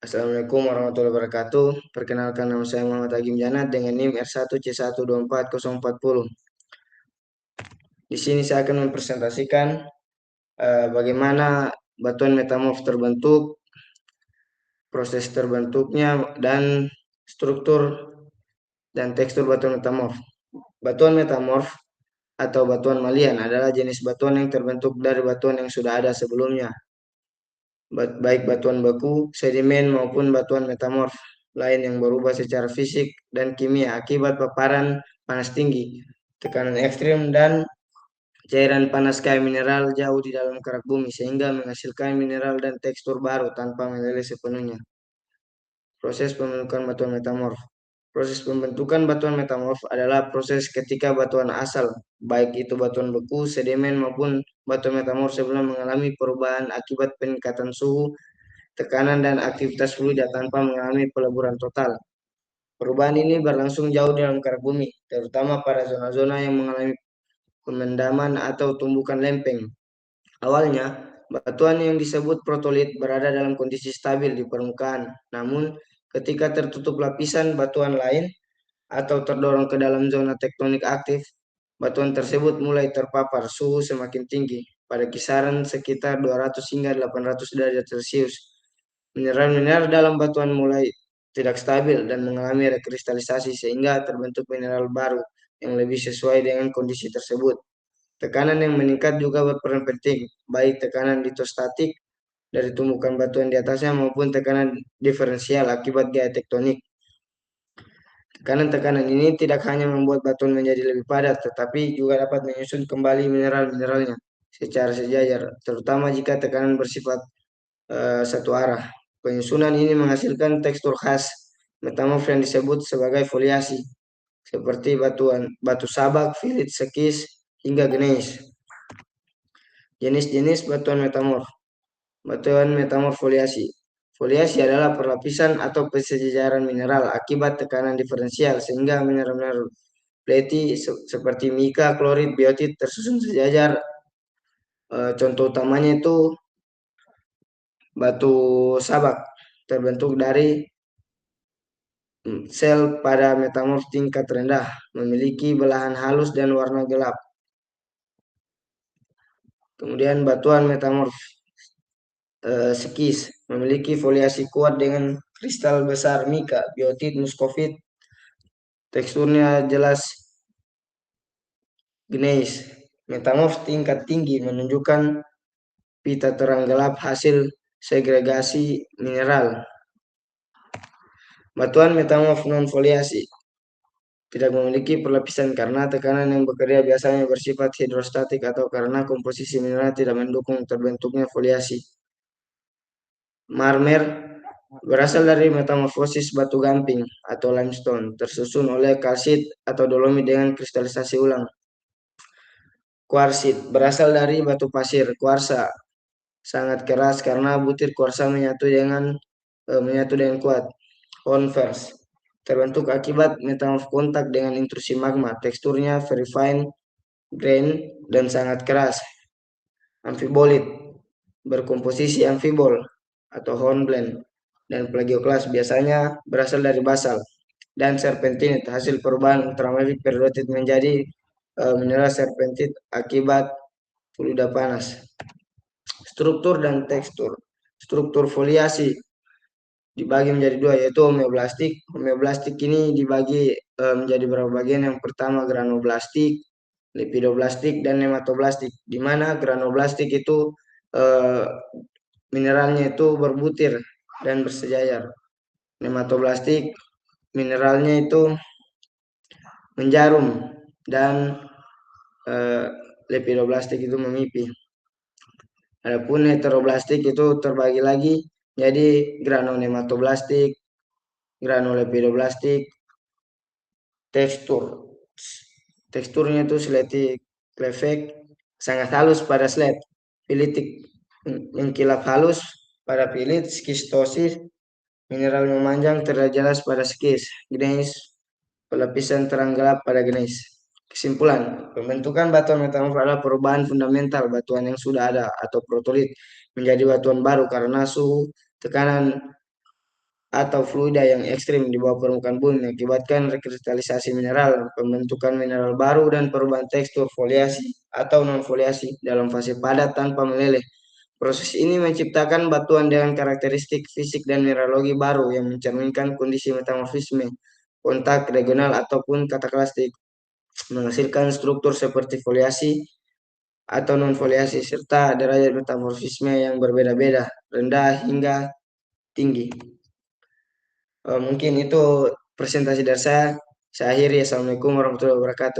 Assalamualaikum warahmatullahi wabarakatuh. Perkenalkan, nama saya Muhammad Agim Janat dengan NIM R1C1244040. Di sini saya akan mempresentasikan bagaimana batuan metamorf terbentuk, proses terbentuknya, dan struktur dan tekstur batuan metamorf. Batuan metamorf atau batuan malian adalah jenis batuan yang terbentuk dari batuan yang sudah ada sebelumnya, baik batuan beku, sedimen maupun batuan metamorf lain yang berubah secara fisik dan kimia akibat paparan panas tinggi, tekanan ekstrim, dan cairan panas kayak mineral jauh di dalam kerak bumi sehingga menghasilkan mineral dan tekstur baru tanpa meleleh sepenuhnya. Proses pembentukan batuan metamorf. Proses pembentukan batuan metamorf adalah proses ketika batuan asal, baik itu batuan beku, sedimen maupun batuan metamorf sebelum mengalami perubahan akibat peningkatan suhu, tekanan, dan aktivitas fluida tanpa mengalami peleburan total. Perubahan ini berlangsung jauh di dalam kerak bumi, terutama pada zona-zona yang mengalami pemendaman atau tumbukan lempeng. Awalnya, batuan yang disebut protolit berada dalam kondisi stabil di permukaan. Namun, ketika tertutup lapisan batuan lain atau terdorong ke dalam zona tektonik aktif, batuan tersebut mulai terpapar suhu semakin tinggi, pada kisaran sekitar 200 hingga 800 derajat Celcius. Mineral-mineral dalam batuan mulai tidak stabil dan mengalami rekristalisasi sehingga terbentuk mineral baru yang lebih sesuai dengan kondisi tersebut. Tekanan yang meningkat juga berperan penting, baik tekanan litostatik dari tumbukan batuan di atasnya maupun tekanan diferensial akibat gaya tektonik. Tekanan-tekanan ini tidak hanya membuat batuan menjadi lebih padat, tetapi juga dapat menyusun kembali mineral-mineralnya secara sejajar, terutama jika tekanan bersifat satu arah. Penyusunan ini menghasilkan tekstur khas metamorf yang disebut sebagai foliasi, seperti batu sabak, filit, sekis, hingga gneis. Jenis-jenis batuan metamorf. Batuan metamorf foliasi. Foliasi adalah perlapisan atau persejajaran mineral akibat tekanan diferensial sehingga mineral-mineral pleti seperti mika, klorit, biotit tersusun sejajar. Contoh utamanya itu batu sabak terbentuk dari sel pada metamorf tingkat rendah, memiliki belahan halus dan warna gelap. Kemudian batuan metamorf sekis memiliki foliasi kuat dengan kristal besar mika, biotit, muskovit. Teksturnya jelas gneis. Metamorf tingkat tinggi menunjukkan pita terang gelap hasil segregasi mineral. Batuan metamorf non foliasi tidak memiliki perlapisan karena tekanan yang bekerja biasanya bersifat hidrostatik atau karena komposisi mineral tidak mendukung terbentuknya foliasi. Marmer berasal dari metamorfosis batu gamping atau limestone tersusun oleh kalsit atau dolomit dengan kristalisasi ulang. Kuarsit berasal dari batu pasir kuarsa, sangat keras karena butir kuarsa menyatu dengan kuat. Converse terbentuk akibat metamorf kontak dengan intrusi magma. Teksturnya very fine grain dan sangat keras. Amfibolit berkomposisi amfibol atau hornblende dan plagioklas biasanya berasal dari basal. Dan serpentinit hasil perubahan ultraviolet periodit menjadi mineral serpentit akibat fluida panas. Struktur dan tekstur. Struktur foliasi dibagi menjadi dua, yaitu homeoblastik. Homeoblastik ini dibagi menjadi beberapa bagian. Yang pertama granoblastik, lipidoblastik, dan nematoblastik. Di mana granoblastik itu mineralnya itu berbutir dan bersejajar. Nematoblastik mineralnya itu menjarum dan lepidoblastik itu memipih. Adapun heteroblastik itu terbagi lagi jadi granonematoblastik, granulepidoblastik. Teksturnya itu sleti klefek, sangat halus pada slet, pilitik mengkilap halus pada pilit, skistosis, mineral memanjang terlihat jelas pada skis, gneis, pelapisan terang gelap pada gneis. Kesimpulan, pembentukan batuan metamorf adalah perubahan fundamental batuan yang sudah ada atau protolit menjadi batuan baru karena suhu, tekanan, atau fluida yang ekstrim di bawah permukaan bumi mengakibatkan rekristalisasi mineral, pembentukan mineral baru, dan perubahan tekstur foliasi atau non-foliasi dalam fase padat tanpa meleleh. Proses ini menciptakan batuan dengan karakteristik fisik dan mineralogi baru yang mencerminkan kondisi metamorfisme, kontak regional ataupun kataklastik, menghasilkan struktur seperti foliasi atau non-foliasi, serta derajat metamorfisme yang berbeda-beda, rendah hingga tinggi. Mungkin itu presentasi dari saya. Saya akhiri. Assalamualaikum warahmatullahi wabarakatuh.